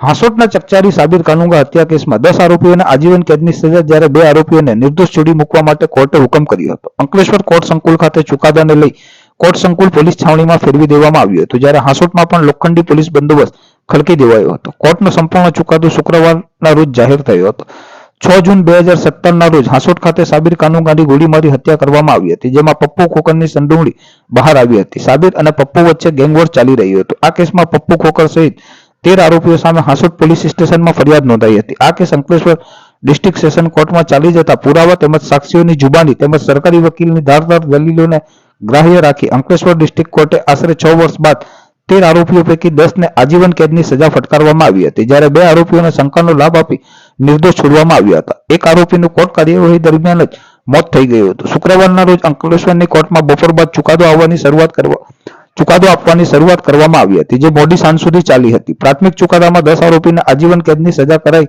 હાંસોટના ચકચારી સાબિર કાનુંગા હત્યા કેસમાં 10 આરોપીઓને આજીવન કેદની સજા જ્યારે 2 આરોપીઓને નિર્દોષ છોડી મૂકવા માટે કોર્ટે હુકમ કર્યો હતો. અંકલેશ્વર કોર્ટ સંકુલ ખાતે ચુકાદાને લઈ કોર્ટ સંકુલ પોલીસ છાવણીમાં ફેરવી દેવામાં આવ્યું હતું, જ્યારે હાંસોટમાં પણ લોખંડી પોલીસ બંદોબસ્ત ખડકી દેવાયો હતો. કોર્ટનો સંપૂર્ણ ચુકાદો શુક્રવારના રોજ જાહેર થયો હતો. 6 જૂન 2017ના રોજ હાંસોટ ખાતે સાબિર કાનુંગાની ગોળી મારી હત્યા કરવામાં આવી હતી, જેમાં પપ્પુ ખોખરની સંડોવણી બહાર આવી હતી. સાબિર અને પપ્પુ વચ્ચે ગેંગવોર ચાલી રહ્યો હતો. આ કેસમાં પપ્પુ ખોખર સહિત 13 આરોપીઓ સામે હાંસોટ પોલીસ સ્ટેશનમાં ફરિયાદ નોંધાઈ હતી. આ કેસ અંકલેશ્વર ડિસ્ટ્રિક્ટ સેશન કોર્ટમાં ચાલી જતા પુરાવા તેમજ સાક્ષીઓની જુબાની તેમજ સરકારી વકીલની ધારદાર દલીલોને ગ્રાહ્ય રાખી અંકલેશ્વર ડિસ્ટ્રિક્ટ કોર્ટે આશરે 6 વર્ષ બાદ 13 આરોપીઓ પૈકી 10ને આજીવન કેદની સજા ફટકારવામાં આવી હતી, જ્યારે 2 આરોપીઓને શંકાનો લાભ આપી નિર્દોષ છોડવામાં આવ્યા હતા. એક આરોપીનું કોર્ટ કાર્યવાહી દરમિયાન જ મોત થઈ ગયું હતું. શુક્રવારના રોજ અંકલેશ્વરની કોર્ટમાં બપોર બાદ ચુકાદો આપવાની શરૂઆત કરવામાં આવી હતી, જે મોડી સાંજ સુધી ચાલી હતી. પ્રાથમિક ચુકાદામાં 10 આરોપીને આજીવન કેદની સજા કરાઈ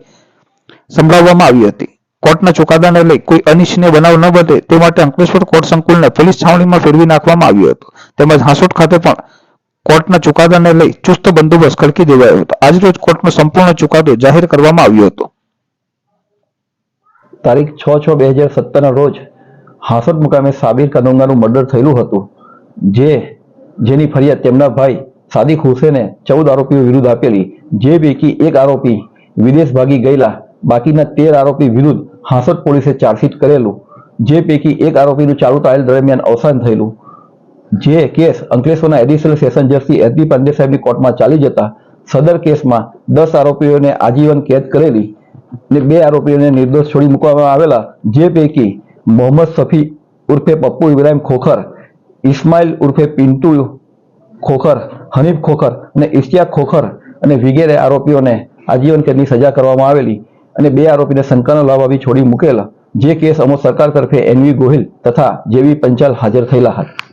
સંભળાવવામાં આવી હતી. કોર્ટના ચુકાદાને લઈ કોઈ અનિચ્છનીય બનાવ ન બને તે માટે અંકલેશ્વર કોર્ટ સંકુલને પોલીસ છાવણીમાં ફેરવી નાખવામાં આવ્યું હતું, તેમજ હાંસોટ ખાતે પણ કોર્ટના ચુકાદાને લઈ ચુસ્ત બંદોબસ્ત ખડકી દેવાયો હતો. આજરોજ કોર્ટનો સંપૂર્ણ ચુકાદો જાહેર કરવામાં આવ્યો હતો. તારીખ 6/6/2017ના રોજ હાંસોટ મુકામે સાબિર કાનુંગાનું મર્ડર થયેલું હતું, જેની ફરિયાદ તેમના ભાઈ સાદિક હુસેને 14 આરોપીઓ વિરુદ્ધ આપેલી, જે પૈકી એક આરોપી વિદેશ ભાગી ગયેલા. બાકીના 13 આરોપી વિરુદ્ધ હાંસોટ પોલીસે ચાર્જશીટ કરેલું, જે પૈકી એક આરોપીનું ચાલુ ટ્રાયલ દરમિયાન અવસાન થયેલું. જે કેસ અંકલેશ્વરના એડિશનલ સેશન જજ શ્રી એસ.બી. પાંડે સાહેબની કોર્ટમાં ચાલી જતા સદર કેસમાં 10 આરોપીઓને આજીવન કેદ કરેલી અને 2 આરોપીઓને નિર્દોષ છોડી મૂકવામાં આવેલા, જે પૈકી મોહમ્મદ સફી ઉર્ફે પપ્પુ ઇબ્રાહિમ ખોખર, ઇસ્માઇલ ઉર્ફે પિન્ટુ ખોખર, હનીફ ખોખર અને ઇશ્તિયાક ખોખર અને વગેરે આરોપીઓને આજીવન કેદની સજા કરવામાં આવેલી અને 2 આરોપીને શંકાનો લાભ આપી છોડી મૂકેલા. જે કેસ અમો સરકાર તરફે એનવી ગોહિલ તથા જેવી પંચાલ હાજર થયેલા હતા.